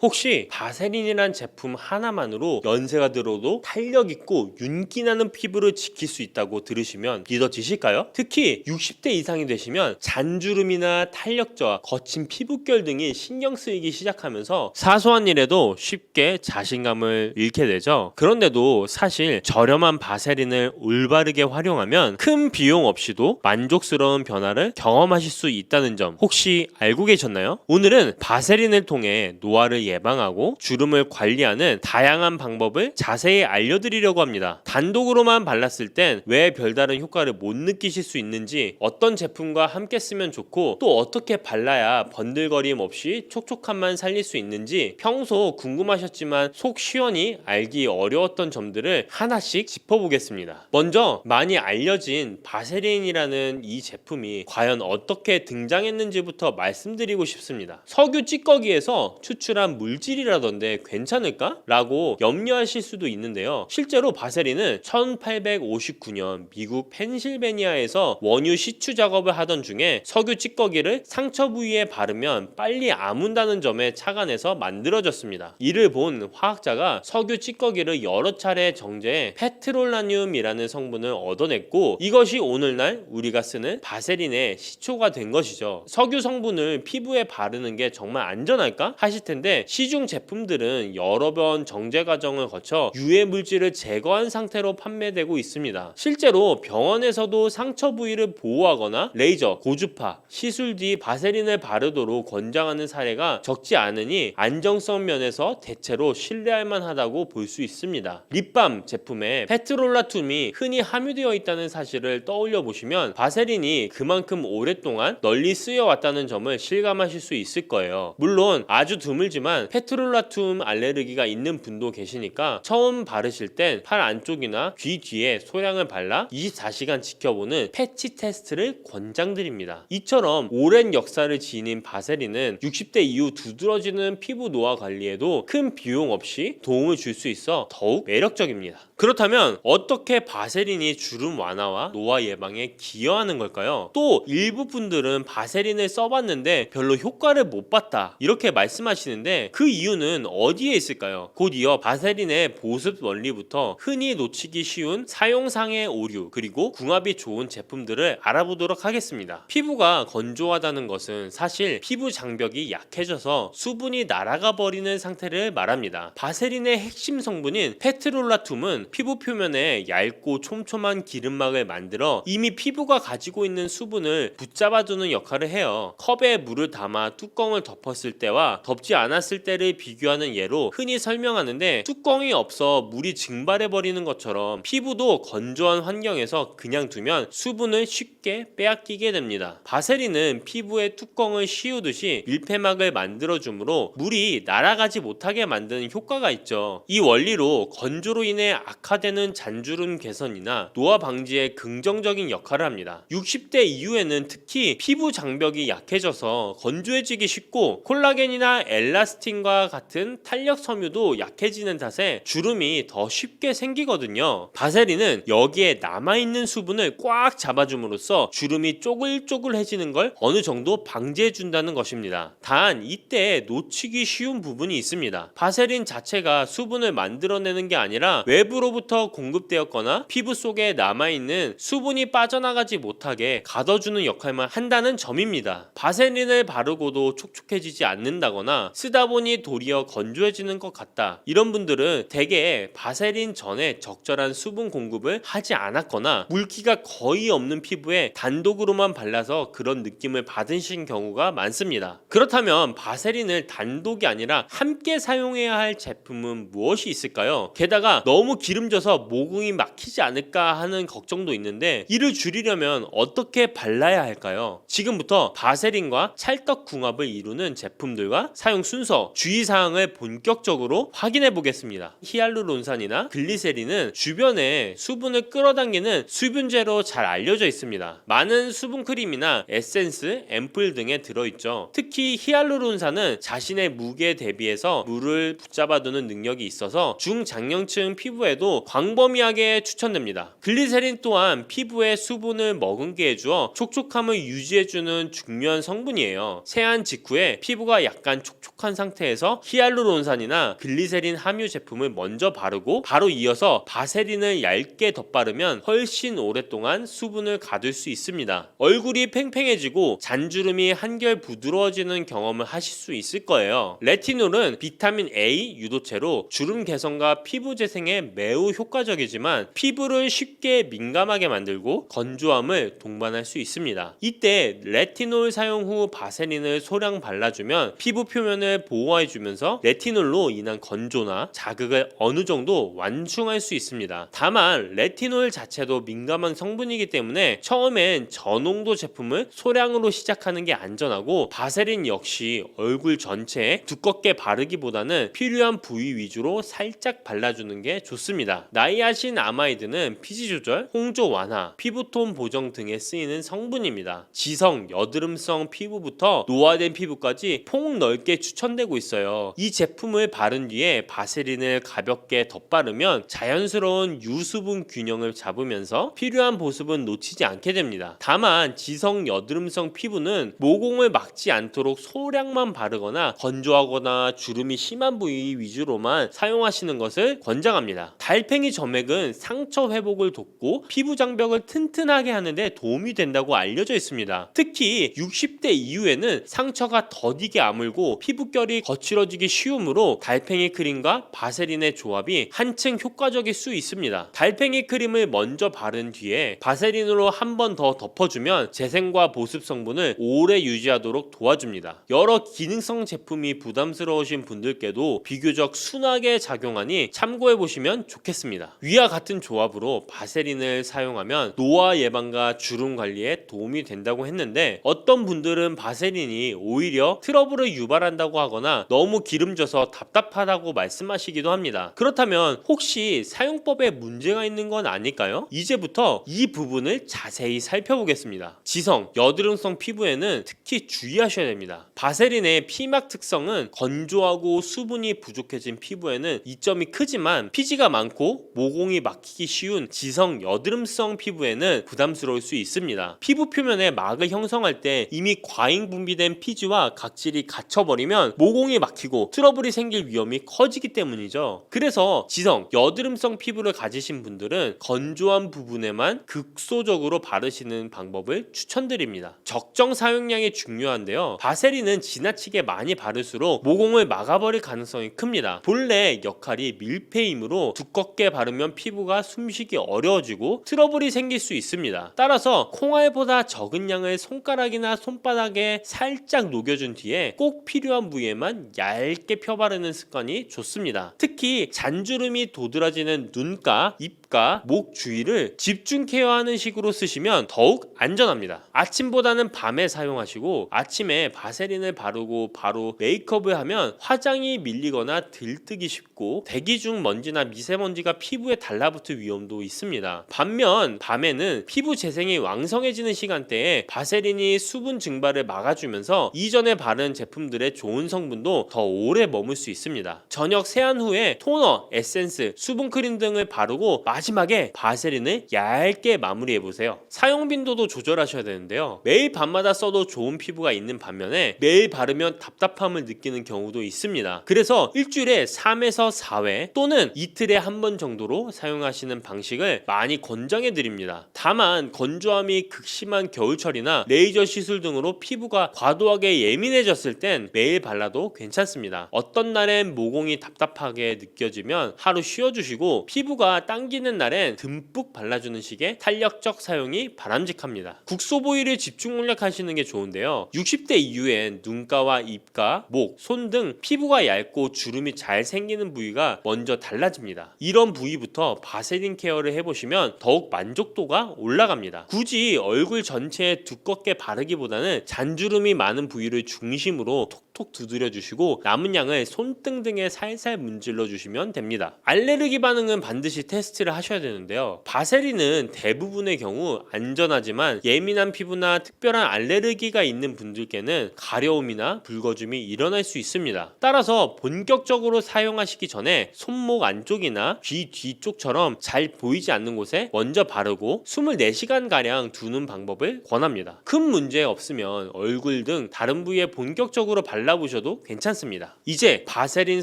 혹시 바세린이란 제품 하나만으로 연세가 들어도 탄력있고 윤기나는 피부를 지킬 수 있다고 들으시면 믿어지실까요? 특히 60대 이상이 되시면 잔주름이나 탄력 저하, 거친 피부결 등이 신경 쓰이기 시작하면서 사소한 일에도 쉽게 자신감을 잃게 되죠. 그런데도 사실 저렴한 바세린을 올바르게 활용하면 큰 비용 없이도 만족스러운 변화를 경험하실 수 있다는 점 혹시 알고 계셨나요? 오늘은 바세린을 통해 노화를 예방하고 주름을 관리하는 다양한 방법을 자세히 알려드리려고 합니다. 단독으로만 발랐을 땐 왜 별다른 효과를 못 느끼실 수 있는지, 어떤 제품과 함께 쓰면 좋고 또 어떻게 발라야 번들거림 없이 촉촉함만 살릴 수 있는지 평소 궁금하셨지만 속 시원히 알기 어려웠던 점들을 하나씩 짚어보겠습니다. 먼저 많이 알려진 바세린이라는 이 제품이 과연 어떻게 등장했는지부터 말씀드리고 싶습니다. 석유 찌꺼기에서 추출한 물질이라던데 괜찮을까? 라고 염려하실 수도 있는데요. 실제로 바세린은 1859년 미국 펜실베니아에서 원유 시추 작업을 하던 중에 석유 찌꺼기를 상처 부위에 바르면 빨리 아문다는 점에 착안해서 만들어졌습니다. 이를 본 화학자가 석유 찌꺼기를 여러 차례 정제해 페트롤라늄이라는 성분을 얻어냈고, 이것이 오늘날 우리가 쓰는 바세린의 시초가 된 것이죠. 석유 성분을 피부에 바르는 게 정말 안전할까? 하실 텐데, 시중 제품들은 여러 번 정제 과정을 거쳐 유해 물질을 제거한 상태로 판매되고 있습니다. 실제로 병원에서도 상처 부위를 보호하거나 레이저, 고주파, 시술 뒤 바세린을 바르도록 권장하는 사례가 적지 않으니 안정성 면에서 대체로 신뢰할 만하다고 볼 수 있습니다. 립밤 제품에 페트롤라툼이 흔히 함유되어 있다는 사실을 떠올려 보시면 바세린이 그만큼 오랫동안 널리 쓰여왔다는 점을 실감하실 수 있을 거예요. 물론 아주 드물지만 페트롤라툼 알레르기가 있는 분도 계시니까 처음 바르실 땐 팔 안쪽이나 귀 뒤에 소량을 발라 24시간 지켜보는 패치 테스트를 권장드립니다. 이처럼 오랜 역사를 지닌 바세린은 60대 이후 두드러지는 피부 노화 관리에도 큰 비용 없이 도움을 줄 수 있어 더욱 매력적입니다. 그렇다면 어떻게 바세린이 주름 완화와 노화 예방에 기여하는 걸까요? 또 일부 분들은 바세린을 써봤는데 별로 효과를 못 봤다, 이렇게 말씀하시는데 그 이유는 어디에 있을까요? 곧 이어 바세린의 보습 원리부터 흔히 놓치기 쉬운 사용상의 오류, 그리고 궁합이 좋은 제품들을 알아보도록 하겠습니다. 피부가 건조하다는 것은 사실 피부 장벽이 약해져서 수분이 날아가 버리는 상태를 말합니다. 바세린의 핵심 성분인 페트롤라툼은 피부 표면에 얇고 촘촘한 기름막을 만들어 이미 피부가 가지고 있는 수분을 붙잡아두는 역할을 해요. 컵에 물을 담아 뚜껑을 덮었을 때와 덮지 않았을 때를 비교하는 예로 흔히 설명하는데, 뚜껑이 없어 물이 증발해버리는 것처럼 피부도 건조한 환경에서 그냥 두면 수분을 쉽게 빼앗기게 됩니다. 바세린은 피부에 뚜껑을 씌우듯이 밀폐막을 만들어주므로 물이 날아가지 못하게 만드는 효과가 있죠. 이 원리로 건조로 인해 악화되는 잔주름 개선이나 노화 방지에 긍정적인 역할을 합니다. 60대 이후에는 특히 피부 장벽이 약해져서 건조해지기 쉽고 콜라겐이나 엘라스틴과 같은 탄력 섬유도 약해지는 탓에 주름이 더 쉽게 생기거든요. 바세린은 여기에 남아있는 수분을 꽉 잡아줌으로써 주름이 쪼글쪼글해지는 걸 어느 정도 방지해준다는 것입니다. 단 이때 놓치기 쉬운 부분이 있습니다. 바세린 자체가 수분을 만들어내는 게 아니라 외부로부터 공급되었거나 피부 속에 남아있는 수분이 빠져나가지 못하게 가둬주는 역할만 한다는 점입니다. 바세린을 바르고도 촉촉해지지 않는다거나 쓰다 보니 도리어 건조해지는 것 같다, 이런 분들은 대개 바세린 전에 적절한 수분 공급을 하지 않았거나 물기가 거의 없는 피부에 단독으로만 발라서 그런 느낌을 받으신 경우가 많습니다. 그렇다면 바세린을 단독이 아니라 함께 사용해야 할 제품은 무엇이 있을까요? 게다가 너무 기름져서 모공이 막히지 않을까 하는 걱정도 있는데, 이를 줄이려면 어떻게 발라야 할까요? 지금부터 바세린과 찰떡궁합을 이루는 제품들과 사용 순서, 주의사항을 본격적으로 확인해 보겠습니다. 히알루론산이나 글리세린은 주변에 수분을 끌어당기는 수분제로 잘 알려져 있습니다. 많은 수분크림이나 에센스, 앰플 등에 들어있죠. 특히 히알루론산은 자신의 무게 대비해서 물을 붙잡아두는 능력이 있어서 중장년층 피부에도 광범위하게 추천됩니다. 글리세린 또한 피부에 수분을 머금게 해주어 촉촉함을 유지해주는 중요한 성분이에요. 세안 직후에 피부가 약간 촉촉한 상태 상태에서 히알루론산이나 글리세린 함유 제품을 먼저 바르고 바로 이어서 바세린을 얇게 덧바르면 훨씬 오랫동안 수분을 가둘 수 있습니다. 얼굴이 팽팽해지고 잔주름이 한결 부드러워지는 경험을 하실 수 있을 거예요. 레티놀은 비타민 A 유도체로 주름 개선과 피부 재생에 매우 효과적이지만 피부를 쉽게 민감하게 만들고 건조함을 동반할 수 있습니다. 이때 레티놀 사용 후 바세린을 소량 발라주면 피부 표면을 보호해주면서 레티놀로 인한 건조나 자극을 어느 정도 완충할 수 있습니다. 다만 레티놀 자체도 민감한 성분이기 때문에 처음엔 저농도 제품을 소량으로 시작하는 게 안전하고 바세린 역시 얼굴 전체에 두껍게 바르기보다는 필요한 부위 위주로 살짝 발라주는 게 좋습니다. 나이아신 아마이드는 피지 조절, 홍조 완화, 피부톤 보정 등에 쓰이는 성분입니다. 지성, 여드름성 피부부터 노화된 피부까지 폭넓게 추천되고 있어요. 이 제품을 바른 뒤에 바세린을 가볍게 덧바르면 자연스러운 유수분 균형을 잡으면서 필요한 보습은 놓치지 않게 됩니다. 다만 지성 여드름성 피부는 모공을 막지 않도록 소량만 바르거나 건조하거나 주름이 심한 부위 위주로만 사용하시는 것을 권장합니다. 달팽이 점액은 상처 회복을 돕고 피부 장벽을 튼튼하게 하는데 도움이 된다고 알려져 있습니다. 특히 60대 이후에는 상처가 더디게 아물고 피부결이 거칠어지기 쉬우므로 달팽이 크림과 바세린의 조합이 한층 효과적일 수 있습니다. 달팽이 크림을 먼저 바른 뒤에 바세린으로 한 번 더 덮어주면 재생과 보습 성분을 오래 유지하도록 도와줍니다. 여러 기능성 제품이 부담스러우신 분들께도 비교적 순하게 작용하니 참고해보시면 좋겠습니다. 위와 같은 조합으로 바세린을 사용하면 노화 예방과 주름 관리에 도움이 된다고 했는데 어떤 분들은 바세린이 오히려 트러블을 유발한다고 하거나 너무 기름져서 답답하다고 말씀하시기도 합니다. 그렇다면 혹시 사용법에 문제가 있는 건 아닐까요? 이제부터 이 부분을 자세히 살펴보겠습니다. 지성, 여드름성 피부에는 특히 주의하셔야 됩니다. 바세린의 피막 특성은 건조하고 수분이 부족해진 피부에는 이점이 크지만 피지가 많고 모공이 막히기 쉬운 지성, 여드름성 피부에는 부담스러울 수 있습니다. 피부 표면에 막을 형성할 때 이미 과잉 분비된 피지와 각질이 갇혀버리면 모공이 막히고 트러블이 생길 위험이 커지기 때문이죠. 그래서 지성, 여드름성 피부를 가지신 분들은 건조한 부분에만 극소적으로 바르시는 방법을 추천드립니다. 적정 사용량이 중요한데요. 바세린은 지나치게 많이 바를수록 모공을 막아버릴 가능성이 큽니다. 본래 역할이 밀폐이므로 두껍게 바르면 피부가 숨쉬기 어려워지고 트러블이 생길 수 있습니다. 따라서 콩알보다 적은 양을 손가락이나 손바닥에 살짝 녹여준 뒤에 꼭 필요한 부위에만 얇게 펴바르는 습관이 좋습니다. 특히 잔주름이 도드라지는 눈가, 입가, 목 주위를 집중 케어하는 식으로 쓰시면 더욱 안전합니다. 아침보다는 밤에 사용하시고 아침에 바세린을 바르고 바로 메이크업을 하면 화장이 밀리거나 들뜨기 쉽고 대기 중 먼지나 미세먼지가 피부에 달라붙을 위험도 있습니다. 반면 밤에는 피부 재생이 왕성해지는 시간대에 바세린이 수분 증발을 막아주면서 이전에 바른 제품들의 좋은 성분도 더 오래 머물 수 있습니다. 저녁 세안 후에 토너, 에센스, 수분크림 등을 바르고 마지막에 바세린을 얇게 마무리해보세요. 사용 빈도도 조절하셔야 되는데요. 매일 밤마다 써도 좋은 피부가 있는 반면에 매일 바르면 답답함을 느끼는 경우도 있습니다. 그래서 일주일에 3에서 4회 또는 이틀에 한 번 정도로 사용하시는 방식을 많이 권장해 드립니다. 다만 건조함이 극심한 겨울철이나 레이저 시술 등으로 피부가 과도하게 예민해졌을 땐 매일 발라도 괜찮습니다. 어떤 날엔 모공이 답답하게 느껴지면 하루 쉬어주시고 피부가 당기는 날엔 듬뿍 발라주는 식의 탄력적 사용이 바람직합니다. 국소부위를 집중 공략하시는 게 좋은데요. 60대 이후엔 눈가와 입가, 목, 손 등 피부가 얇고 주름이 잘 생기는 부위가 먼저 달라집니다. 이런 부위부터 바세린 케어를 해보시면 더욱 만족도가 올라갑니다. 굳이 얼굴 전체에 두껍게 바르기보다는 잔주름이 많은 부위를 중심으로 톡톡 두드려 주시고 남은 양을 손등 등에 살살 문질러 주시면 됩니다. 알레르기 반응은 반드시 테스트를 하셔야 되는데요. 바세린은 대부분의 경우 안전하지만 예민한 피부나 특별한 알레르기가 있는 분들께는 가려움이나 붉어짐이 일어날 수 있습니다. 따라서 본격적으로 사용하시기 전에 손목 안쪽이나 귀 뒤쪽처럼 잘 보이지 않는 곳에 먼저 바르고 24시간가량 두는 방법을 권합니다. 큰 문제 없으면 얼굴 등 다른 부위에 본격적으로 발라 발라보셔도 괜찮습니다. 이제 바세린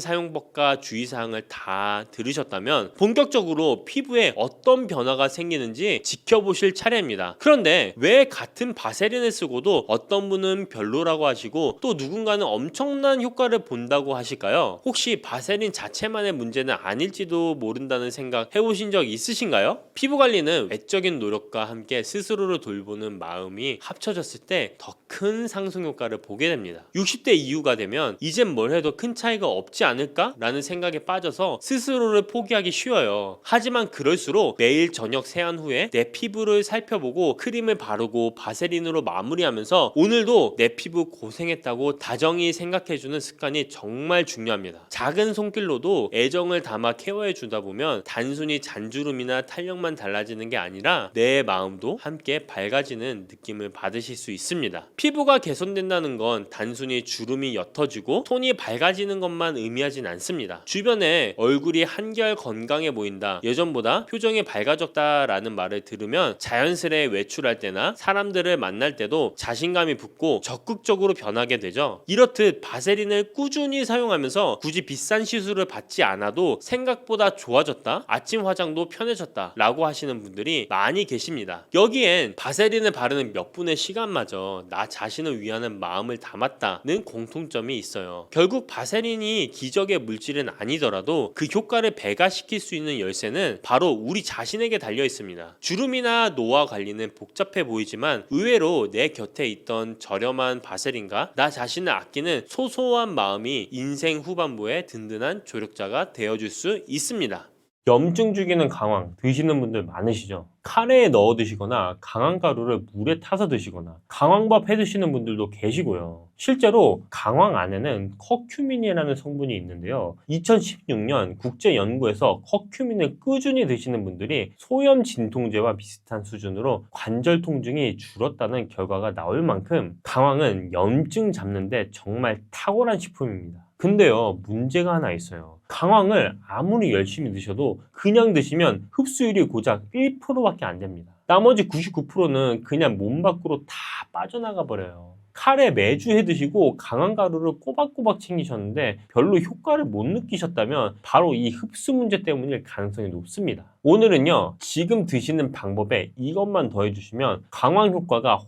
사용법과 주의사항을 다 들으셨다면 본격적으로 피부에 어떤 변화가 생기는지 지켜보실 차례입니다. 그런데 왜 같은 바세린을 쓰고도 어떤 분은 별로라고 하시고 또 누군가는 엄청난 효과를 본다고 하실까요? 혹시 바세린 자체만의 문제는 아닐지도 모른다는 생각 해보신 적 있으신가요? 피부 관리는 외적인 노력과 함께 스스로를 돌보는 마음이 합쳐졌을 때 더 큰 상승 효과를 보게 됩니다. 60대 이후가 되면 이젠 뭘 해도 큰 차이가 없지 않을까? 라는 생각에 빠져서 스스로를 포기하기 쉬워요. 하지만 그럴수록 매일 저녁 세안 후에 내 피부를 살펴보고 크림을 바르고 바세린으로 마무리하면서 오늘도 내 피부 고생했다고 다정히 생각해주는 습관이 정말 중요합니다. 작은 손길로도 애정을 담아 케어해 주다 보면 단순히 잔주름이나 탄력만 달라지는 게 아니라 내 마음도 함께 밝아지는 느낌을 받으실 수 있습니다. 피부가 개선된다는 건 단순히 주름이 옅어지고 톤이 밝아지는 것만 의미하진 않습니다. 주변에 얼굴이 한결 건강해 보인다, 예전보다 표정이 밝아졌다 라는 말을 들으면 자연스레 외출할 때나 사람들을 만날 때도 자신감이 붙고 적극적으로 변하게 되죠. 이렇듯 바세린을 꾸준히 사용하면서 굳이 비싼 시술을 받지 않아도 생각보다 좋아졌다, 아침 화장도 편해졌다 라고 하시는 분들이 많이 계십니다. 여기엔 바세린을 바르는 몇 분의 시간마저 나 자신을 위하는 마음을 담았다는 공통점이 있어요. 결국 바세린이 기적의 물질은 아니더라도 그 효과를 배가시킬 수 있는 열쇠는 바로 우리 자신에게 달려 있습니다. 주름이나 노화 관리는 복잡해 보이지만 의외로 내 곁에 있던 저렴한 바세린과 나 자신을 아끼는 소소한 마음이 인생 후반부에 든든한 조력자가 되어줄 수 있습니다. 염증 죽이는 강황 드시는 분들 많으시죠? 카레에 넣어 드시거나 강황가루를 물에 타서 드시거나 강황밥 해 드시는 분들도 계시고요. 실제로 강황 안에는 커큐민이라는 성분이 있는데요. 2016년 국제연구에서 커큐민을 꾸준히 드시는 분들이 소염 진통제와 비슷한 수준으로 관절 통증이 줄었다는 결과가 나올 만큼 강황은 염증 잡는데 정말 탁월한 식품입니다. 근데요, 문제가 하나 있어요. 강황을 아무리 열심히 드셔도 그냥 드시면 흡수율이 고작 1%밖에 안 됩니다. 나머지 99%는 그냥 몸 밖으로 다 빠져나가 버려요. 카레 매주 해 드시고 강황가루를 꼬박꼬박 챙기셨는데 별로 효과를 못 느끼셨다면 바로 이 흡수 문제 때문일 가능성이 높습니다. 오늘은요, 지금 드시는 방법에 이것만 더해주시면 강황 효과가 확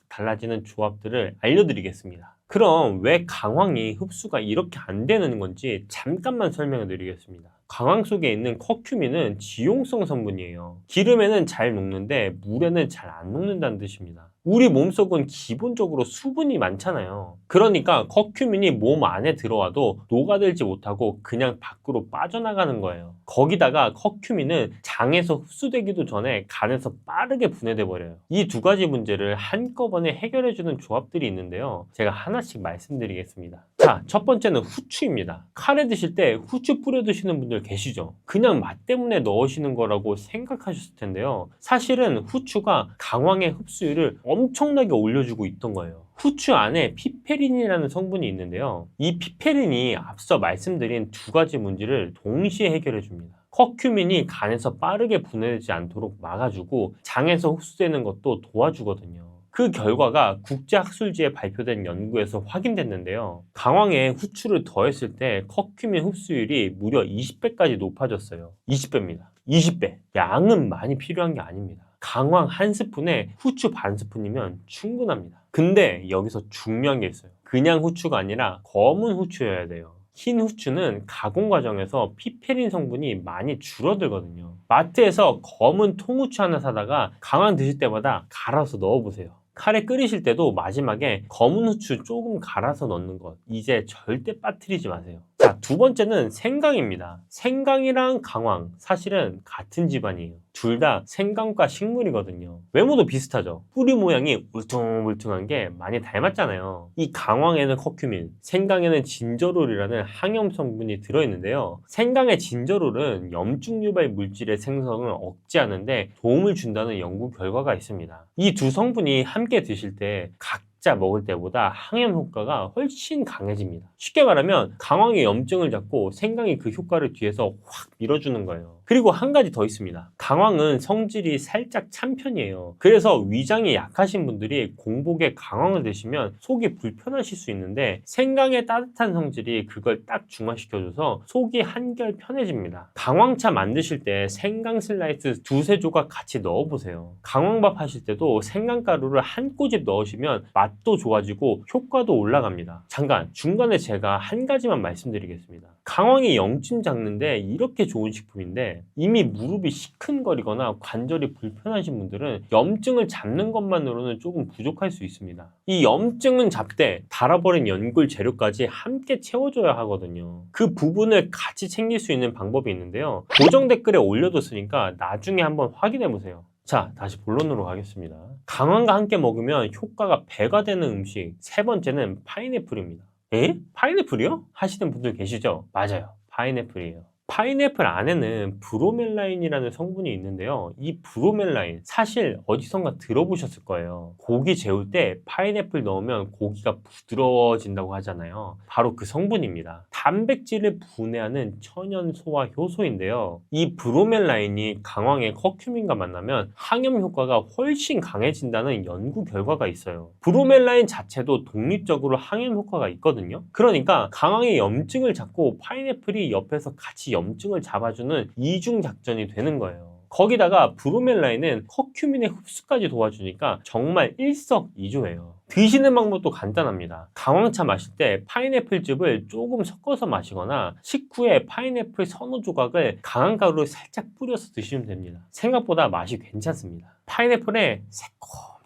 달라지는 조합들을 알려드리겠습니다. 그럼 왜 강황이 흡수가 이렇게 안 되는 건지 잠깐만 설명해 드리겠습니다. 강황 속에 있는 커큐민은 지용성 성분이에요. 기름에는 잘 녹는데 물에는 잘 안 녹는다는 뜻입니다. 우리 몸속은 기본적으로 수분이 많잖아요. 그러니까 커큐민이 몸 안에 들어와도 녹아들지 못하고 그냥 밖으로 빠져나가는 거예요. 거기다가 커큐민은 장에서 흡수되기도 전에 간에서 빠르게 분해돼 버려요. 이 두 가지 문제를 한꺼번에 해결해주는 조합들이 있는데요. 제가 하나씩 말씀드리겠습니다. 자, 첫 번째는 후추입니다. 카레 드실 때 후추 뿌려 드시는 분들 계시죠? 그냥 맛 때문에 넣으시는 거라고 생각하셨을 텐데요. 사실은 후추가 강황의 흡수율을 엄청나게 올려주고 있던 거예요. 후추 안에 피페린이라는 성분이 있는데요. 이 피페린이 앞서 말씀드린 두 가지 문제를 동시에 해결해 줍니다. 커큐민이 간에서 빠르게 분해되지 않도록 막아주고 장에서 흡수되는 것도 도와주거든요. 그 결과가 국제학술지에 발표된 연구에서 확인됐는데요. 강황에 후추를 더했을 때 커큐민 흡수율이 무려 20배까지 높아졌어요. 20배입니다. 20배. 양은 많이 필요한 게 아닙니다. 강황 한 스푼에 후추 반 스푼이면 충분합니다. 근데 여기서 중요한 게 있어요. 그냥 후추가 아니라 검은 후추여야 돼요. 흰 후추는 가공 과정에서 피페린 성분이 많이 줄어들거든요. 마트에서 검은 통후추 하나 사다가 강황 드실 때마다 갈아서 넣어보세요. 카레 끓이실 때도 마지막에 검은 후추 조금 갈아서 넣는 것, 이제 절대 빠뜨리지 마세요. 자, 두 번째는 생강입니다. 생강이랑 강황, 사실은 같은 집안이에요. 둘 다 생강과 식물이거든요. 외모도 비슷하죠. 뿌리 모양이 울퉁불퉁한 게 많이 닮았잖아요. 이 강황에는 커큐민, 생강에는 진저롤이라는 항염 성분이 들어있는데요. 생강의 진저롤은 염증 유발 물질의 생성을 억제하는데 도움을 준다는 연구 결과가 있습니다. 이 두 성분이 함께 드실 때 각자 먹을 때보다 항염 효과가 훨씬 강해집니다. 쉽게 말하면 강황의 염증을 잡고 생강이 그 효과를 뒤에서 확 밀어주는 거예요. 그리고 한 가지 더 있습니다. 강황은 성질이 살짝 찬 편이에요. 그래서 위장이 약하신 분들이 공복에 강황을 드시면 속이 불편하실 수 있는데 생강의 따뜻한 성질이 그걸 딱 중화시켜줘서 속이 한결 편해집니다. 강황차 만드실 때 생강 슬라이스 두세 조각 같이 넣어보세요. 강황밥 하실 때도 생강가루를 한 꼬집 넣으시면 맛도 좋아지고 효과도 올라갑니다. 잠깐 중간에 제가 한 가지만 말씀드리겠습니다. 강황이 염증 잡는데 이렇게 좋은 식품인데 이미 무릎이 시큰거리거나 관절이 불편하신 분들은 염증을 잡는 것만으로는 조금 부족할 수 있습니다. 이 염증은 잡되 달아버린 연골 재료까지 함께 채워줘야 하거든요. 그 부분을 같이 챙길 수 있는 방법이 있는데요. 고정 댓글에 올려뒀으니까 나중에 한번 확인해보세요. 자, 다시 본론으로 가겠습니다. 강황과 함께 먹으면 효과가 배가 되는 음식 세 번째는 파인애플입니다. 에? 파인애플이요? 하시는 분들 계시죠? 맞아요. 파인애플이에요. 파인애플 안에는 브로멜라인이라는 성분이 있는데요. 이 브로멜라인 사실 어디선가 들어보셨을 거예요. 고기 재울 때 파인애플 넣으면 고기가 부드러워진다고 하잖아요. 바로 그 성분입니다. 단백질을 분해하는 천연 소화 효소인데요. 이 브로멜라인이 강황의 커큐민과 만나면 항염 효과가 훨씬 강해진다는 연구 결과가 있어요. 브로멜라인 자체도 독립적으로 항염 효과가 있거든요. 그러니까 강황의 염증을 잡고 파인애플이 옆에서 같이 염증을 잡아주는 이중 작전이 되는 거예요. 거기다가 브로멜라인은 커큐민의 흡수까지 도와주니까 정말 일석이조예요. 드시는 방법도 간단합니다. 강황차 마실 때 파인애플즙을 조금 섞어서 마시거나 식후에 파인애플 서너 조각을 강한 가루를 살짝 뿌려서 드시면 됩니다. 생각보다 맛이 괜찮습니다. 파인애플의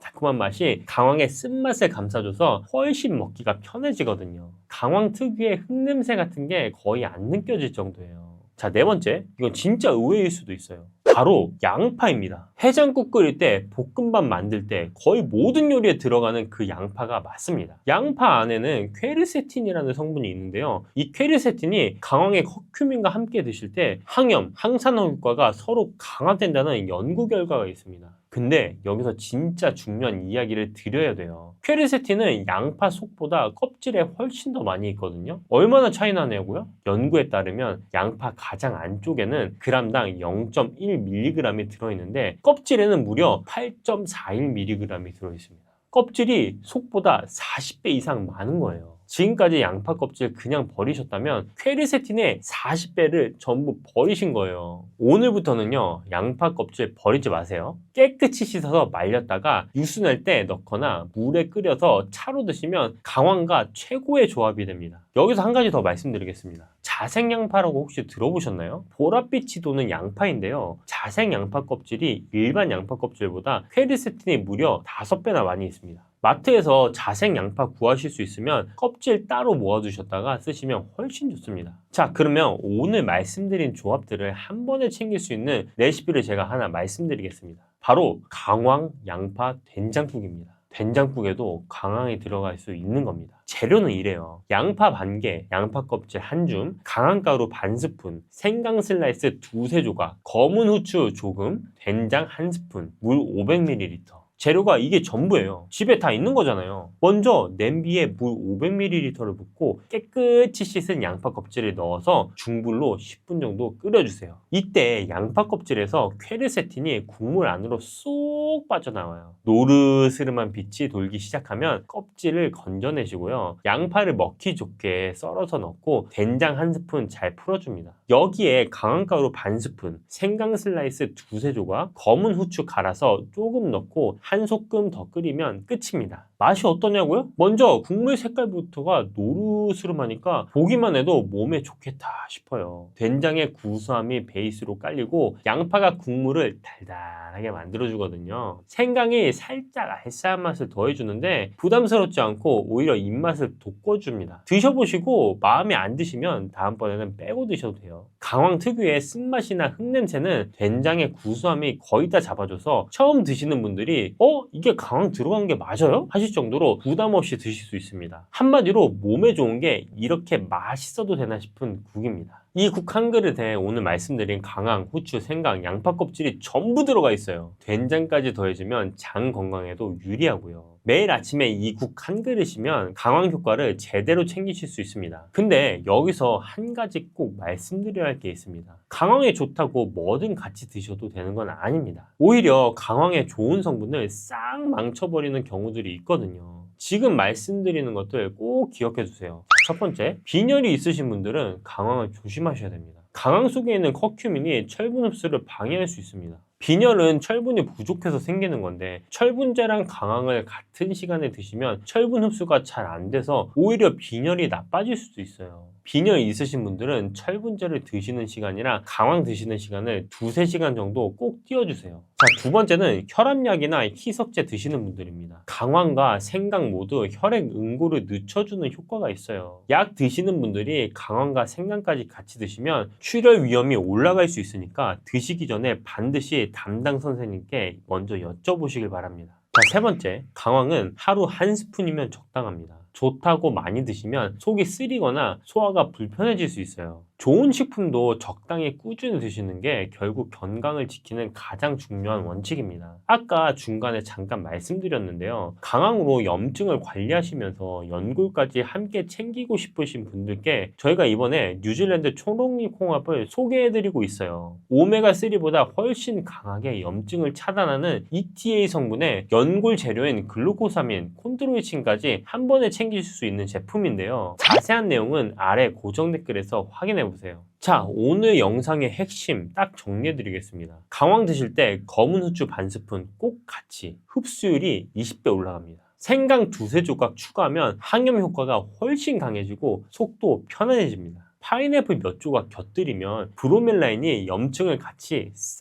달콤한 맛이 강황의 쓴맛을 감싸줘서 훨씬 먹기가 편해지거든요. 강황 특유의 흙냄새 같은 게 거의 안 느껴질 정도예요. 자, 네 번째, 이건 진짜 의외일 수도 있어요. 바로 양파입니다. 해장국 끓일 때, 볶음밥 만들 때 거의 모든 요리에 들어가는 그 양파가 맞습니다. 양파 안에는 퀘르세틴이라는 성분이 있는데요. 이 퀘르세틴이 강황의 커큐민과 함께 드실 때 항염, 항산화 효과가 서로 강화된다는 연구 결과가 있습니다. 근데 여기서 진짜 중요한 이야기를 드려야 돼요. 퀘르세틴은 양파 속보다 껍질에 훨씬 더 많이 있거든요. 얼마나 차이 나냐고요? 연구에 따르면 양파 가장 안쪽에는 그람당 0.1mg이 들어있는데 껍질에는 무려 8.41mg이 들어있습니다. 껍질이 속보다 40배 이상 많은 거예요. 지금까지 양파 껍질 그냥 버리셨다면 퀘르세틴의 40배를 전부 버리신 거예요. 오늘부터는요, 양파 껍질 버리지 마세요. 깨끗이 씻어서 말렸다가 유순할 때 넣거나 물에 끓여서 차로 드시면 강황과 최고의 조합이 됩니다. 여기서 한 가지 더 말씀드리겠습니다. 자생양파라고 혹시 들어보셨나요? 보랏빛이 도는 양파인데요. 자생양파 껍질이 일반 양파 껍질보다 퀘르세틴이 무려 5배나 많이 있습니다. 마트에서 자생양파 구하실 수 있으면 껍질 따로 모아두셨다가 쓰시면 훨씬 좋습니다. 자, 그러면 오늘 말씀드린 조합들을 한 번에 챙길 수 있는 레시피를 제가 하나 말씀드리겠습니다. 바로 강황 양파 된장국입니다. 된장국에도 강황이 들어갈 수 있는 겁니다. 재료는 이래요. 양파 반개, 양파 껍질 한 줌, 강황가루 반 스푼, 생강 슬라이스 두세 조각, 검은 후추 조금, 된장 한 스푼, 물 500ml. 재료가 이게 전부예요. 집에 다 있는 거잖아요. 먼저 냄비에 물 500ml를 붓고 깨끗이 씻은 양파 껍질을 넣어서 중불로 10분 정도 끓여주세요. 이때 양파 껍질에서 퀘르세틴이 국물 안으로 쏙 빠져나와요. 노르스름한 빛이 돌기 시작하면 껍질을 건져내시고요. 양파를 먹기 좋게 썰어서 넣고 된장 한 스푼 잘 풀어줍니다. 여기에 강황가루 반 스푼, 생강 슬라이스 두세 조각, 검은 후추 갈아서 조금 넣고 한 소끔 더 끓이면 끝입니다. 맛이 어떠냐고요? 먼저 국물 색깔부터가 노르스름하니까 보기만 해도 몸에 좋겠다 싶어요. 된장의 구수함이 베이스로 깔리고 양파가 국물을 달달하게 만들어주거든요. 생강이 살짝 알싸한 맛을 더해주는데 부담스럽지 않고 오히려 입맛을 돋궈줍니다. 드셔보시고 마음에 안 드시면 다음번에는 빼고 드셔도 돼요. 강황 특유의 쓴맛이나 흙냄새는 된장의 구수함이 거의 다 잡아줘서 처음 드시는 분들이 이게 강황 들어간 게 맞아요? 하실 정도로 부담 없이 드실 수 있습니다. 한마디로 몸에 좋은 게 이렇게 맛있어도 되나 싶은 국입니다. 이 국 한 그릇에 오늘 말씀드린 강황, 후추, 생강, 양파 껍질이 전부 들어가 있어요. 된장까지 더해지면 장 건강에도 유리하고요. 매일 아침에 이 국 한 그릇이면 강황 효과를 제대로 챙기실 수 있습니다. 근데 여기서 한 가지 꼭 말씀드려야 할 게 있습니다. 강황에 좋다고 뭐든 같이 드셔도 되는 건 아닙니다. 오히려 강황의 좋은 성분을 싹 망쳐버리는 경우들이 있거든요. 지금 말씀드리는 것들 꼭 기억해 두세요. 첫 번째, 빈혈이 있으신 분들은 강황을 조심하셔야 됩니다. 강황 속에 있는 커큐민이 철분 흡수를 방해할 수 있습니다. 빈혈은 철분이 부족해서 생기는 건데 철분제랑 강황을 같은 시간에 드시면 철분 흡수가 잘 안 돼서 오히려 빈혈이 나빠질 수도 있어요. 빈혈 있으신 분들은 철분제를 드시는 시간이랑 강황 드시는 시간을 2~3시간 정도 꼭 띄워주세요. 자, 두 번째는 혈압약이나 희석제 드시는 분들입니다. 강황과 생강 모두 혈액 응고를 늦춰주는 효과가 있어요. 약 드시는 분들이 강황과 생강까지 같이 드시면 출혈 위험이 올라갈 수 있으니까 드시기 전에 반드시 담당 선생님께 먼저 여쭤보시길 바랍니다. 자, 세 번째, 강황은 하루 1스푼이면 적당합니다. 좋다고 많이 드시면 속이 쓰리거나 소화가 불편해질 수 있어요. 좋은 식품도 적당히 꾸준히 드시는 게 결국 건강을 지키는 가장 중요한 원칙입니다. 아까 중간에 잠깐 말씀드렸는데요. 강황으로 염증을 관리하시면서 연골까지 함께 챙기고 싶으신 분들께 저희가 이번에 뉴질랜드 초록잎 홍합을 소개해드리고 있어요. 오메가3보다 훨씬 강하게 염증을 차단하는 ETA 성분의 연골 재료인 글루코사민, 콘드로이친까지 한 번에 챙기실 수 있는 제품인데요. 자세한 내용은 아래 고정 댓글에서 확인해 보세요. 자, 오늘 영상의 핵심 딱 정리해 드리겠습니다. 강황 드실 때 검은 후추 반 스푼 꼭 같이, 흡수율이 20배 올라갑니다. 생강 2~3조각 추가하면 항염 효과가 훨씬 강해지고 속도 편안해집니다. 파인애플 몇 조각 곁들이면 브로멜라인이 염증을 같이 싹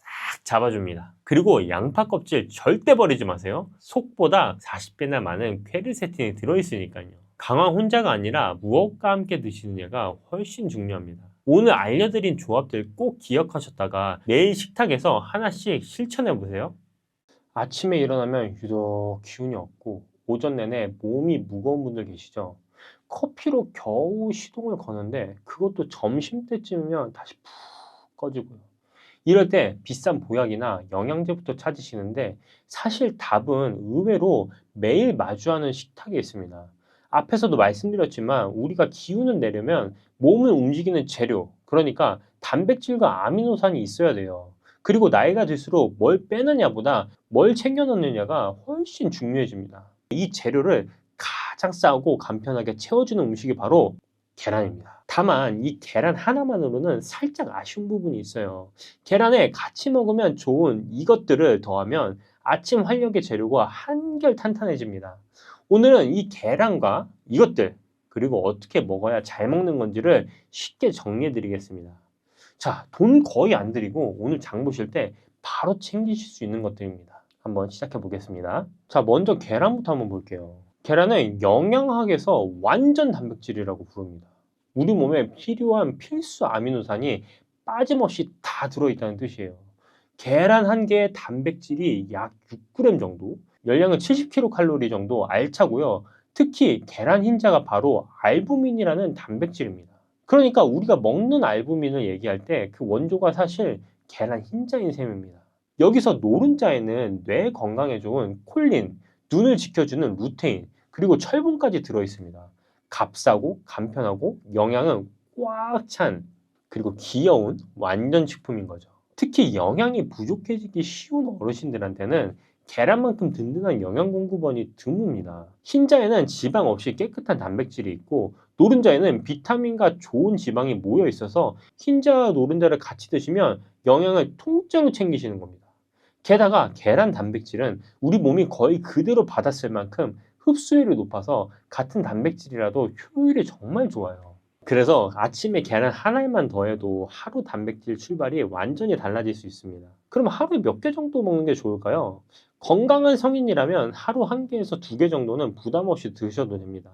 잡아줍니다. 그리고 양파 껍질 절대 버리지 마세요. 속보다 40배나 많은 퀘르세틴이 들어있으니까요. 강황 혼자가 아니라 무엇과 함께 드시느냐가 훨씬 중요합니다. 오늘 알려드린 조합들 꼭 기억하셨다가 내일 식탁에서 하나씩 실천해보세요. 아침에 일어나면 유독 기운이 없고 오전 내내 몸이 무거운 분들 계시죠? 커피로 겨우 시동을 거는데 그것도 점심때쯤이면 다시 푹 꺼지고요. 이럴 때 비싼 보약이나 영양제부터 찾으시는데 사실 답은 의외로 매일 마주하는 식탁에 있습니다. 앞에서도 말씀드렸지만 우리가 기운을 내려면 몸을 움직이는 재료, 그러니까 단백질과 아미노산이 있어야 돼요. 그리고 나이가 들수록 뭘 빼느냐보다 뭘 챙겨 넣느냐가 훨씬 중요해집니다. 이 재료를 가장 싸고 간편하게 채워주는 음식이 바로 계란입니다. 다만 이 계란 하나만으로는 살짝 아쉬운 부분이 있어요. 계란에 같이 먹으면 좋은 이것들을 더하면 아침 활력의 재료가 한결 탄탄해집니다. 오늘은 이 계란과 이것들, 그리고 어떻게 먹어야 잘 먹는 건지를 쉽게 정리해 드리겠습니다. 자, 돈 거의 안 들이고 오늘 장 보실 때 바로 챙기실 수 있는 것들입니다. 한번 시작해 보겠습니다. 자, 먼저 계란부터 한번 볼게요. 계란은 영양학에서 완전 단백질이라고 부릅니다. 우리 몸에 필요한 필수 아미노산이 빠짐없이 다 들어있다는 뜻이에요. 계란 한 개의 단백질이 약 6g 정도, 열량은 70kcal 정도 알차고요. 특히 계란 흰자가 바로 알부민이라는 단백질입니다. 그러니까 우리가 먹는 알부민을 얘기할 때 그 원조가 사실 계란 흰자인 셈입니다. 여기서 노른자에는 뇌 건강에 좋은 콜린, 눈을 지켜주는 루테인, 그리고 철분까지 들어있습니다. 값싸고 간편하고 영양은 꽉 찬, 그리고 귀여운 완전 식품인 거죠. 특히 영양이 부족해지기 쉬운 어르신들한테는 계란만큼 든든한 영양 공급원이 드뭅니다. 흰자에는 지방 없이 깨끗한 단백질이 있고 노른자에는 비타민과 좋은 지방이 모여 있어서 흰자와 노른자를 같이 드시면 영양을 통째로 챙기시는 겁니다. 게다가 계란 단백질은 우리 몸이 거의 그대로 받았을 만큼 흡수율이 높아서 같은 단백질이라도 효율이 정말 좋아요. 그래서 아침에 계란 하나만 더해도 하루 단백질 출발이 완전히 달라질 수 있습니다. 그럼 하루에 몇 개 정도 먹는 게 좋을까요? 건강한 성인이라면 하루 1개에서 2개 정도는 부담 없이 드셔도 됩니다.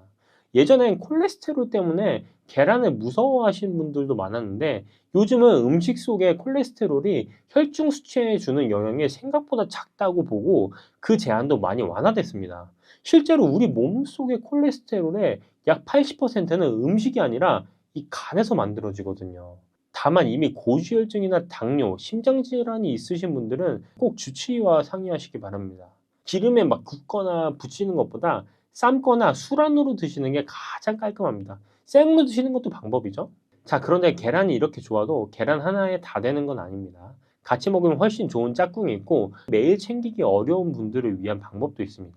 예전엔 콜레스테롤 때문에 계란을 무서워하시는 분들도 많았는데 요즘은 음식 속의 콜레스테롤이 혈중 수치에 주는 영향이 생각보다 작다고 보고 그 제한도 많이 완화됐습니다. 실제로 우리 몸속의 콜레스테롤의 약 80%는 음식이 아니라 이 간에서 만들어지거든요. 다만 이미 고지혈증이나 당뇨, 심장질환이 있으신 분들은 꼭 주치의와 상의하시기 바랍니다. 기름에 막 굽거나 부치는 것보다 삶거나 술안으로 드시는 게 가장 깔끔합니다. 생으로 드시는 것도 방법이죠. 자, 그런데 계란이 이렇게 좋아도 계란 하나에 다 되는 건 아닙니다. 같이 먹으면 훨씬 좋은 짝꿍이 있고 매일 챙기기 어려운 분들을 위한 방법도 있습니다.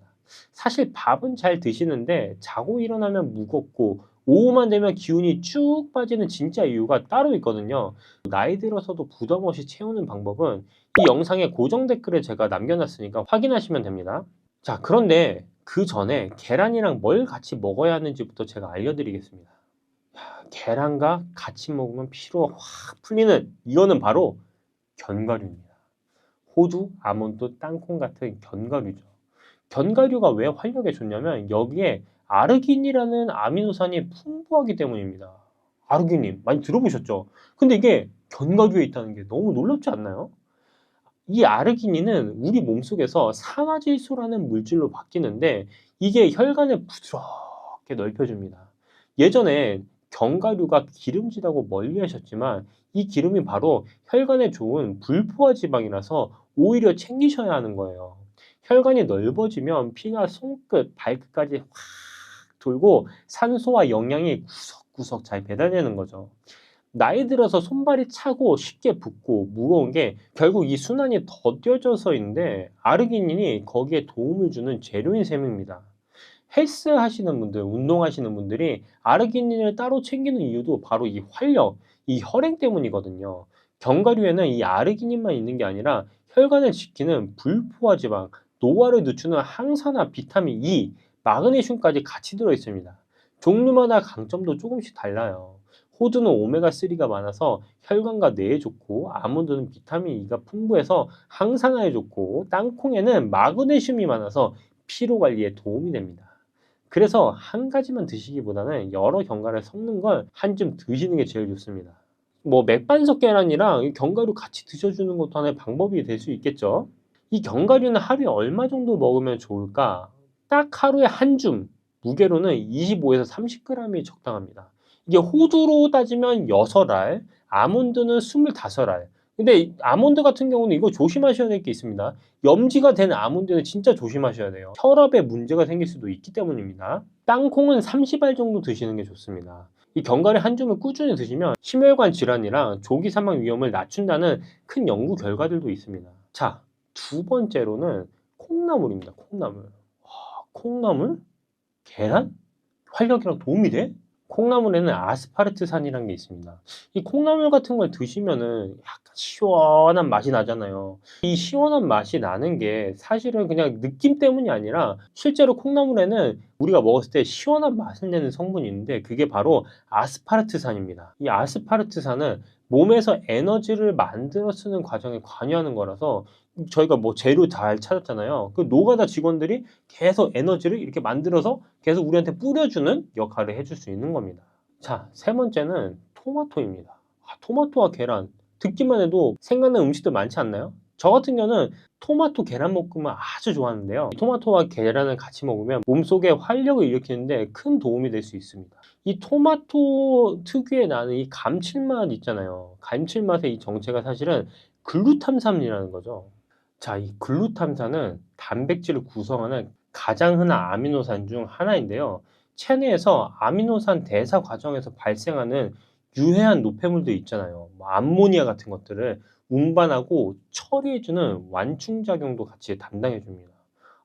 사실 밥은 잘 드시는데 자고 일어나면 무겁고 오후만 되면 기운이 쭉 빠지는 진짜 이유가 따로 있거든요. 나이 들어서도 부담 없이 채우는 방법은 이 영상에 고정 댓글에 제가 남겨놨으니까 확인하시면 됩니다. 자, 그런데 그 전에 계란이랑 뭘 같이 먹어야 하는지부터 제가 알려드리겠습니다. 계란과 같이 먹으면 피로가 확 풀리는 이거는 바로 견과류입니다. 호두, 아몬드, 땅콩 같은 견과류죠. 견과류가 왜 활력에 좋냐면 여기에 아르기닌이라는 아미노산이 풍부하기 때문입니다. 아르기닌 많이 들어보셨죠? 근데 이게 견과류에 있다는 게 너무 놀랍지 않나요? 이 아르기닌은 우리 몸속에서 산화질소라는 물질로 바뀌는데 이게 혈관을 부드럽게 넓혀줍니다. 예전에 견과류가 기름지다고 멀리하셨지만 이 기름이 바로 혈관에 좋은 불포화 지방이라서 오히려 챙기셔야 하는 거예요. 혈관이 넓어지면 피가 손끝, 발끝까지 확 돌고 산소와 영양이 구석구석 잘 배달되는 거죠. 나이 들어서 손발이 차고 쉽게 붓고 무거운 게 결국 이 순환이 더뎌져서인데 아르기닌이 거기에 도움을 주는 재료인 셈입니다. 헬스 하시는 분들, 운동하시는 분들이 아르기닌을 따로 챙기는 이유도 바로 이 활력, 이 혈행 때문이거든요. 견과류에는 이 아르기닌만 있는 게 아니라 혈관을 지키는 불포화 지방, 노화를 늦추는 항산화, 비타민 E, 마그네슘까지 같이 들어 있습니다. 종류마다 강점도 조금씩 달라요. 호두는 오메가3가 많아서 혈관과 뇌에 좋고, 아몬드는 비타민 E가 풍부해서 항산화에 좋고, 땅콩에는 마그네슘이 많아서 피로 관리에 도움이 됩니다. 그래서 한 가지만 드시기보다는 여러 견과를 섞는 걸 한 줌 드시는 게 제일 좋습니다. 뭐 맥반석 계란이랑 이 견과류 같이 드셔주는 것도 하나의 방법이 될 수 있겠죠. 이 견과류는 하루에 얼마 정도 먹으면 좋을까? 딱 하루에 한 줌, 무게로는 25에서 30g이 적당합니다. 이게 호두로 따지면 6알, 아몬드는 25알. 근데 아몬드 같은 경우는 이거 조심하셔야 될 게 있습니다. 염지가 된 아몬드는 진짜 조심하셔야 돼요. 혈압에 문제가 생길 수도 있기 때문입니다. 땅콩은 30알 정도 드시는 게 좋습니다. 이 견과류 한 줌을 꾸준히 드시면 심혈관 질환이랑 조기 사망 위험을 낮춘다는 큰 연구 결과들도 있습니다. 자, 두 번째로는 콩나물입니다. 콩나물. 콩나물? 계란? 활력이랑 도움이 돼? 콩나물에는 아스파르트산이라는 게 있습니다. 이 콩나물 같은 걸 드시면은 약간 시원한 맛이 나잖아요. 이 시원한 맛이 나는 게 사실은 그냥 느낌 때문이 아니라 실제로 콩나물에는 우리가 먹었을 때 시원한 맛을 내는 성분이 있는데 그게 바로 아스파르트산입니다. 이 아스파르트산은 몸에서 에너지를 만들어 쓰는 과정에 관여하는 거라서 저희가 뭐 재료 잘 찾았잖아요. 그 노가다 직원들이 계속 에너지를 이렇게 만들어서 계속 우리한테 뿌려주는 역할을 해줄 수 있는 겁니다. 자, 세 번째는 토마토입니다. 토마토와 계란. 듣기만 해도 생각나는 음식들 많지 않나요? 저 같은 경우는 토마토 계란 볶음을 아주 좋아하는데요. 토마토와 계란을 같이 먹으면 몸속에 활력을 일으키는데 큰 도움이 될 수 있습니다. 이 토마토 특유의 나는 이 감칠맛 있잖아요. 감칠맛의 이 정체가 사실은 글루탐산이라는 거죠. 자, 이 글루탐산은 단백질을 구성하는 가장 흔한 아미노산 중 하나인데요. 체내에서 아미노산 대사 과정에서 발생하는 유해한 노폐물들 있잖아요. 뭐 암모니아 같은 것들을 운반하고 처리해주는 완충작용도 같이 담당해줍니다.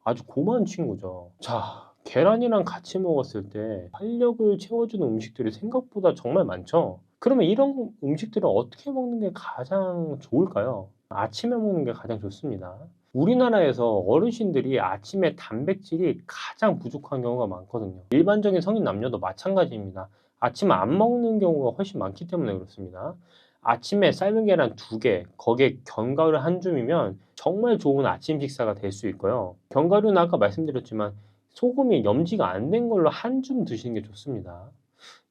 아주 고마운 친구죠. 자, 계란이랑 같이 먹었을 때 활력을 채워주는 음식들이 생각보다 정말 많죠. 그러면 이런 음식들을 어떻게 먹는 게 가장 좋을까요? 아침에 먹는 게 가장 좋습니다. 우리나라에서 어르신들이 아침에 단백질이 가장 부족한 경우가 많거든요. 일반적인 성인 남녀도 마찬가지입니다. 아침 안 먹는 경우가 훨씬 많기 때문에 그렇습니다. 아침에 삶은 계란 2개, 거기에 견과류 한 줌이면 정말 좋은 아침 식사가 될 수 있고요. 견과류는 아까 말씀드렸지만 소금이 염지가 안 된 걸로 한 줌 드시는 게 좋습니다.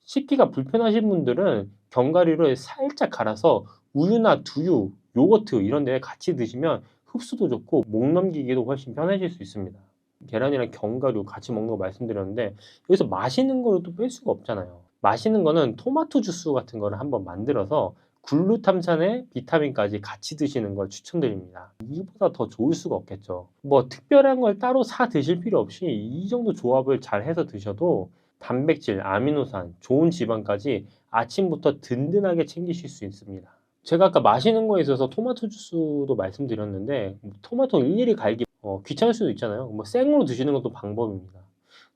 씹기가 불편하신 분들은 견과류를 살짝 갈아서 우유나 두유, 요거트 이런 데 같이 드시면 흡수도 좋고 목 넘기기도 훨씬 편해질 수 있습니다. 계란이랑 견과류 같이 먹는 거 말씀드렸는데 여기서 마시는 거를 또 뺄 수가 없잖아요. 마시는 거는 토마토 주스 같은 거를 한번 만들어서 글루탐산에 비타민까지 같이 드시는 걸 추천드립니다. 이보다 더 좋을 수가 없겠죠. 뭐 특별한 걸 따로 사 드실 필요 없이 이 정도 조합을 잘 해서 드셔도 단백질, 아미노산, 좋은 지방까지 아침부터 든든하게 챙기실 수 있습니다. 제가 아까 마시는 거에 있어서 토마토 주스도 말씀드렸는데 토마토 일일이 갈기 귀찮을 수도 있잖아요. 뭐 생으로 드시는 것도 방법입니다.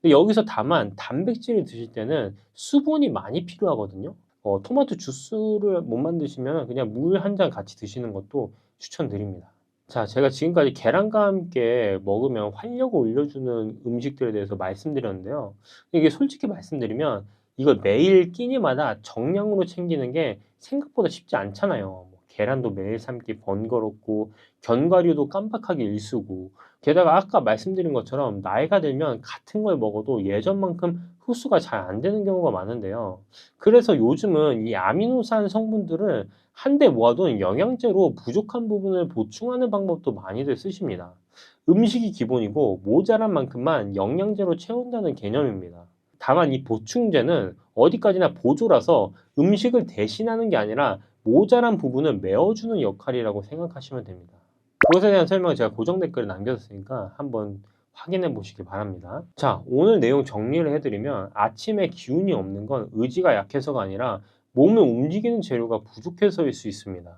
근데 여기서 다만 단백질을 드실 때는 수분이 많이 필요하거든요. 토마토 주스를 못 만드시면 그냥 물 한 잔 같이 드시는 것도 추천드립니다. 자, 제가 지금까지 계란과 함께 먹으면 활력을 올려주는 음식들에 대해서 말씀드렸는데요. 이게 솔직히 말씀드리면 이걸 매일 끼니마다 정량으로 챙기는 게 생각보다 쉽지 않잖아요. 뭐 계란도 매일 삶기 번거롭고 견과류도 깜빡하기 일쑤고 게다가 아까 말씀드린 것처럼 나이가 들면 같은 걸 먹어도 예전만큼 흡수가 잘 안 되는 경우가 많은데요. 그래서 요즘은 이 아미노산 성분들을 한데 모아둔 영양제로 부족한 부분을 보충하는 방법도 많이들 쓰십니다. 음식이 기본이고 모자란 만큼만 영양제로 채운다는 개념입니다. 다만 이 보충제는 어디까지나 보조라서 음식을 대신하는 게 아니라 모자란 부분을 메워주는 역할이라고 생각하시면 됩니다. 그것에 대한 설명을 제가 고정 댓글에 남겨뒀으니까 한번 확인해 보시기 바랍니다. 자, 오늘 내용 정리를 해드리면 아침에 기운이 없는 건 의지가 약해서가 아니라 몸을 움직이는 재료가 부족해서일 수 있습니다.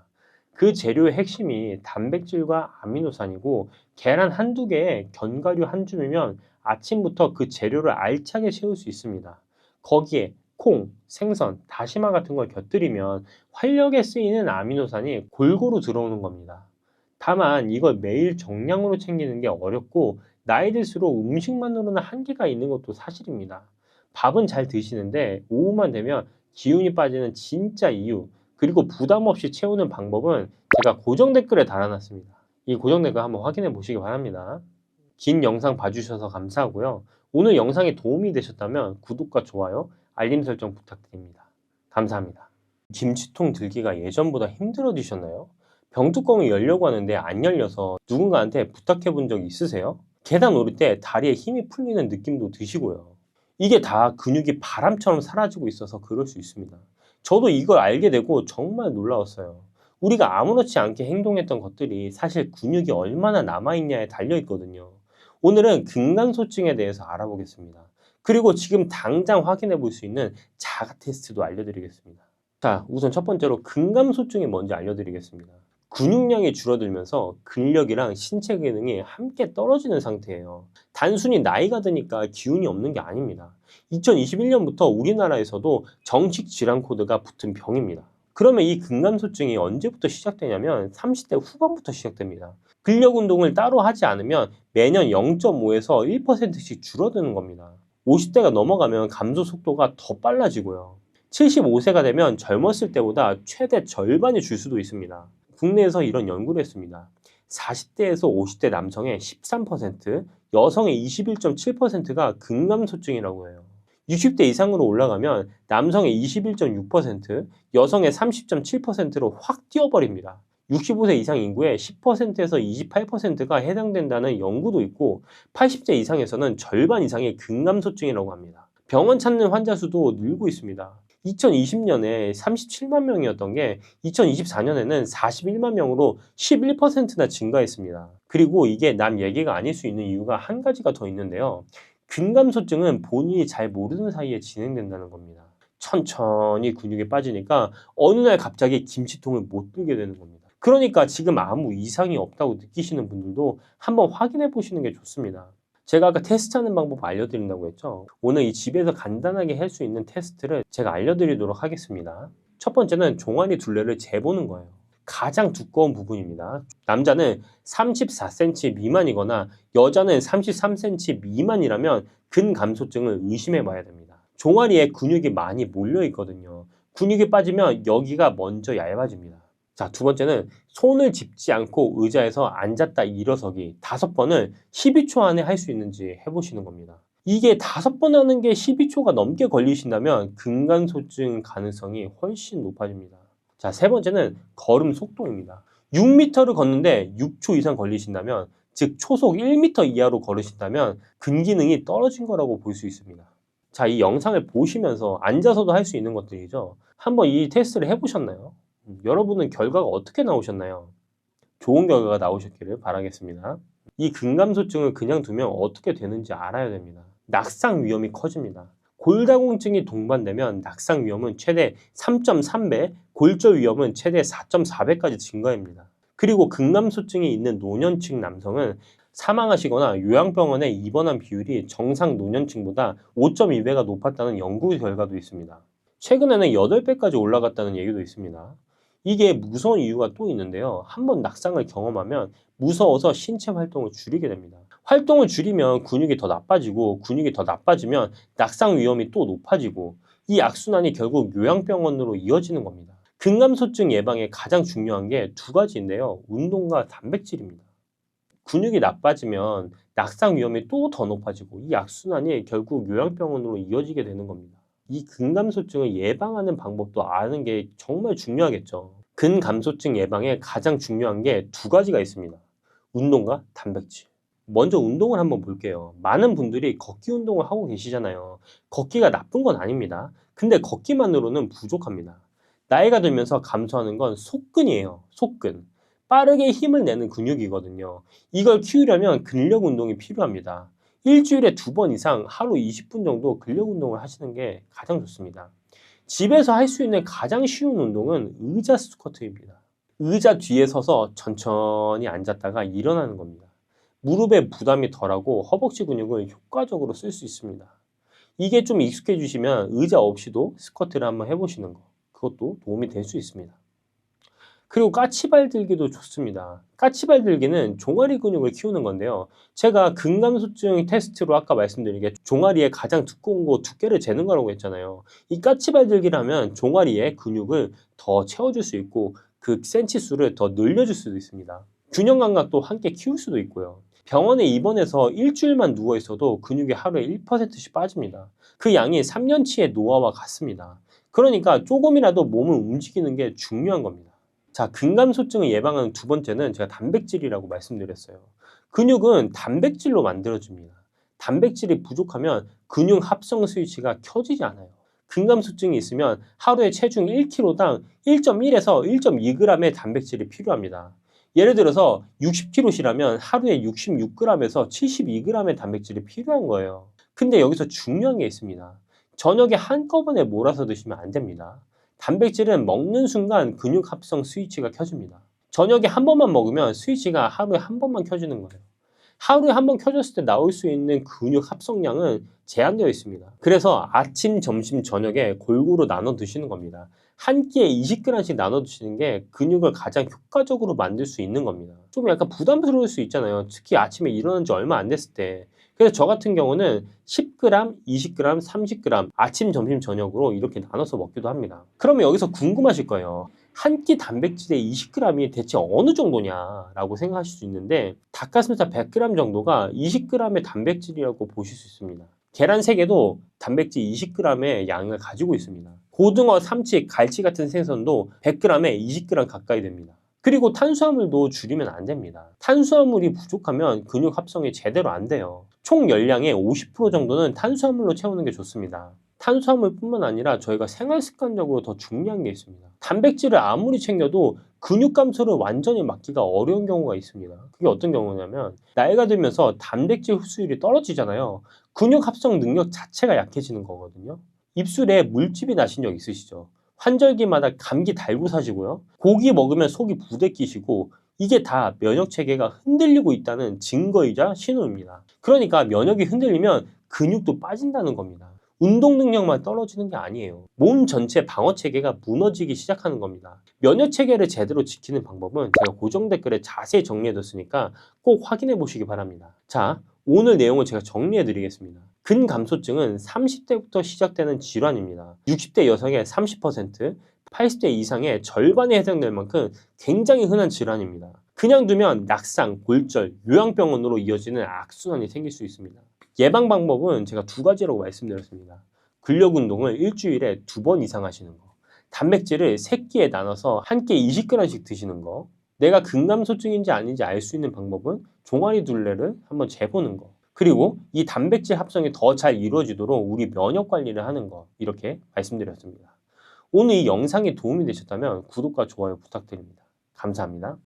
그 재료의 핵심이 단백질과 아미노산이고 계란 한두 개에 견과류 한 줌이면 아침부터 그 재료를 알차게 채울 수 있습니다. 거기에 콩, 생선, 다시마 같은 걸 곁들이면 활력에 쓰이는 아미노산이 골고루 들어오는 겁니다. 다만 이걸 매일 정량으로 챙기는 게 어렵고 나이 들수록 음식만으로는 한계가 있는 것도 사실입니다. 밥은 잘 드시는데 오후만 되면 기운이 빠지는 진짜 이유 그리고 부담 없이 채우는 방법은 제가 고정 댓글에 달아놨습니다. 이 고정 댓글 한번 확인해 보시기 바랍니다. 긴 영상 봐주셔서 감사하고요. 오늘 영상이 도움이 되셨다면 구독과 좋아요, 알림 설정 부탁드립니다. 감사합니다. 김치통 들기가 예전보다 힘들어지셨나요? 병뚜껑이 열려고 하는데 안 열려서 누군가한테 부탁해 본 적 있으세요? 계단 오를 때 다리에 힘이 풀리는 느낌도 드시고요. 이게 다 근육이 바람처럼 사라지고 있어서 그럴 수 있습니다. 저도 이걸 알게 되고 정말 놀라웠어요. 우리가 아무렇지 않게 행동했던 것들이 사실 근육이 얼마나 남아있냐에 달려있거든요. 오늘은 근감소증에 대해서 알아보겠습니다. 그리고 지금 당장 확인해 볼 수 있는 자가 테스트도 알려드리겠습니다. 자, 우선 첫 번째로 근감소증이 뭔지 알려드리겠습니다. 근육량이 줄어들면서 근력이랑 신체 기능이 함께 떨어지는 상태예요. 단순히 나이가 드니까 기운이 없는 게 아닙니다. 2021년부터 우리나라에서도 정식 질환 코드가 붙은 병입니다. 그러면 이 근감소증이 언제부터 시작되냐면 30대 후반부터 시작됩니다. 근력 운동을 따로 하지 않으면 매년 0.5에서 1%씩 줄어드는 겁니다. 50대가 넘어가면 감소 속도가 더 빨라지고요. 75세가 되면 젊었을 때보다 최대 절반이 줄 수도 있습니다. 국내에서 이런 연구를 했습니다. 40대에서 50대 남성의 13%, 여성의 21.7%가 근감소증이라고 해요. 60대 이상으로 올라가면 남성의 21.6%, 여성의 30.7%로 확 뛰어버립니다. 65세 이상 인구의 10%에서 28%가 해당된다는 연구도 있고 80세 이상에서는 절반 이상이 근감소증이라고 합니다. 병원 찾는 환자 수도 늘고 있습니다. 2020년에 37만 명이었던 게 2024년에는 41만 명으로 11%나 증가했습니다. 그리고 이게 남 얘기가 아닐 수 있는 이유가 한 가지가 더 있는데요. 근감소증은 본인이 잘 모르는 사이에 진행된다는 겁니다. 천천히 근육이 빠지니까 어느 날 갑자기 김치통을 못 들게 되는 겁니다. 그러니까 지금 아무 이상이 없다고 느끼시는 분들도 한번 확인해 보시는 게 좋습니다. 제가 아까 테스트하는 방법 알려드린다고 했죠. 오늘 이 집에서 간단하게 할 수 있는 테스트를 제가 알려드리도록 하겠습니다. 첫 번째는 종아리 둘레를 재보는 거예요. 가장 두꺼운 부분입니다. 남자는 34cm 미만이거나 여자는 33cm 미만이라면 근감소증을 의심해 봐야 됩니다. 종아리에 근육이 많이 몰려 있거든요. 근육이 빠지면 여기가 먼저 얇아집니다. 자, 두 번째는 손을 짚지 않고 의자에서 앉았다 일어서기 5번을 12초 안에 할 수 있는지 해보시는 겁니다. 이게 5번 하는 게 12초가 넘게 걸리신다면 근감소증 가능성이 훨씬 높아집니다. 자, 세 번째는 걸음 속도입니다. 6m를 걷는데 6초 이상 걸리신다면, 즉 초속 1m 이하로 걸으신다면 근기능이 떨어진 거라고 볼 수 있습니다. 자, 이 영상을 보시면서 앉아서도 할 수 있는 것들이죠. 한번 이 테스트를 해보셨나요? 여러분은 결과가 어떻게 나오셨나요? 좋은 결과가 나오셨기를 바라겠습니다. 이 근감소증을 그냥 두면 어떻게 되는지 알아야 됩니다. 낙상 위험이 커집니다. 골다공증이 동반되면 낙상 위험은 최대 3.3배, 골절 위험은 최대 4.4배까지 증가합니다. 그리고 근감소증이 있는 노년층 남성은 사망하시거나 요양병원에 입원한 비율이 정상 노년층보다 5.2배가 높았다는 연구 결과도 있습니다. 최근에는 8배까지 올라갔다는 얘기도 있습니다. 이게 무서운 이유가 또 있는데요. 한번 낙상을 경험하면 무서워서 신체 활동을 줄이게 됩니다. 활동을 줄이면 근육이 더 나빠지고 근육이 더 나빠지면 낙상 위험이 또 높아지고 이 악순환이 결국 요양병원으로 이어지는 겁니다. 근감소증 예방에 가장 중요한 게 두 가지인데요. 운동과 단백질입니다. 근육이 나빠지면 낙상 위험이 또 더 높아지고 이 악순환이 결국 요양병원으로 이어지게 되는 겁니다. 이 근감소증을 예방하는 방법도 아는 게 정말 중요하겠죠. 근감소증 예방에 가장 중요한 게 두 가지가 있습니다. 운동과 단백질. 먼저 운동을 한번 볼게요. 많은 분들이 걷기 운동을 하고 계시잖아요. 걷기가 나쁜 건 아닙니다. 근데 걷기만으로는 부족합니다. 나이가 들면서 감소하는 건 속근이에요. 속근. 빠르게 힘을 내는 근육이거든요. 이걸 키우려면 근력 운동이 필요합니다. 일주일에 2번 이상 하루 20분 정도 근력 운동을 하시는 게 가장 좋습니다. 집에서 할 수 있는 가장 쉬운 운동은 의자 스쿼트입니다. 의자 뒤에 서서 천천히 앉았다가 일어나는 겁니다. 무릎에 부담이 덜하고 허벅지 근육을 효과적으로 쓸 수 있습니다. 이게 좀 익숙해지시면 의자 없이도 스쿼트를 한번 해보시는 거, 그것도 도움이 될 수 있습니다. 그리고 까치발 들기도 좋습니다. 까치발 들기는 종아리 근육을 키우는 건데요. 제가 근감소증 테스트로 아까 말씀드린 게 종아리에 가장 두꺼운 거 두께를 재는 거라고 했잖아요. 이 까치발 들기를 하면 종아리에 근육을 더 채워줄 수 있고 그 센치 수를 더 늘려줄 수도 있습니다. 균형 감각도 함께 키울 수도 있고요. 병원에 입원해서 일주일만 누워 있어도 근육이 하루에 1%씩 빠집니다. 그 양이 3년치의 노화와 같습니다. 그러니까 조금이라도 몸을 움직이는 게 중요한 겁니다. 자, 근감소증을 예방하는 두 번째는 제가 단백질이라고 말씀드렸어요. 근육은 단백질로 만들어집니다. 단백질이 부족하면 근육 합성 스위치가 켜지지 않아요. 근감소증이 있으면 하루에 체중 1kg당 1.1에서 1.2g의 단백질이 필요합니다. 예를 들어서 60kg시라면 하루에 66g에서 72g의 단백질이 필요한 거예요. 근데 여기서 중요한 게 있습니다. 저녁에 한꺼번에 몰아서 드시면 안 됩니다. 단백질은 먹는 순간 근육 합성 스위치가 켜집니다. 저녁에 한 번만 먹으면 스위치가 하루에 한 번만 켜지는 거예요. 하루에 한 번 켜졌을 때 나올 수 있는 근육 합성량은 제한되어 있습니다. 그래서 아침, 점심, 저녁에 골고루 나눠 드시는 겁니다. 한 끼에 20g씩 나눠 드시는 게 근육을 가장 효과적으로 만들 수 있는 겁니다. 좀 약간 부담스러울 수 있잖아요. 특히 아침에 일어난 지 얼마 안 됐을 때. 그래서 저 같은 경우는 10g, 20g, 30g 아침, 점심, 저녁으로 이렇게 나눠서 먹기도 합니다. 그러면 여기서 궁금하실 거예요. 한 끼 단백질의 20g이 대체 어느 정도냐라고 생각하실 수 있는데 닭가슴살 100g 정도가 20g의 단백질이라고 보실 수 있습니다. 계란 3개도 단백질 20g의 양을 가지고 있습니다. 고등어, 삼치, 갈치 같은 생선도 100g에 20g 가까이 됩니다. 그리고 탄수화물도 줄이면 안 됩니다. 탄수화물이 부족하면 근육 합성이 제대로 안 돼요. 총 열량의 50% 정도는 탄수화물로 채우는 게 좋습니다. 탄수화물뿐만 아니라 저희가 생활 습관적으로 더 중요한 게 있습니다. 단백질을 아무리 챙겨도 근육 감소를 완전히 막기가 어려운 경우가 있습니다. 그게 어떤 경우냐면 나이가 들면서 단백질 흡수율이 떨어지잖아요. 근육 합성 능력 자체가 약해지는 거거든요. 입술에 물집이 나신 적 있으시죠? 환절기마다 감기 달고 사시고요. 고기 먹으면 속이 부대끼시고 이게 다 면역 체계가 흔들리고 있다는 증거이자 신호입니다. 그러니까 면역이 흔들리면 근육도 빠진다는 겁니다. 운동 능력만 떨어지는 게 아니에요. 몸 전체 방어 체계가 무너지기 시작하는 겁니다. 면역 체계를 제대로 지키는 방법은 제가 고정 댓글에 자세히 정리해뒀으니까 꼭 확인해 보시기 바랍니다. 자, 오늘 내용을 제가 정리해 드리겠습니다. 근감소증은 30대부터 시작되는 질환입니다. 60대 여성의 30%, 80대 이상의 절반에 해당될 만큼 굉장히 흔한 질환입니다. 그냥 두면 낙상, 골절, 요양병원으로 이어지는 악순환이 생길 수 있습니다. 예방 방법은 제가 2가지라고 말씀드렸습니다. 근력 운동을 일주일에 2번 이상 하시는 거, 단백질을 3끼에 나눠서 한 끼에 20g씩 드시는 거, 내가 근감소증인지 아닌지 알 수 있는 방법은 종아리 둘레를 한번 재보는 거, 그리고 이 단백질 합성이 더 잘 이루어지도록 우리 면역 관리를 하는 거, 이렇게 말씀드렸습니다. 오늘 이 영상이 도움이 되셨다면 구독과 좋아요 부탁드립니다. 감사합니다.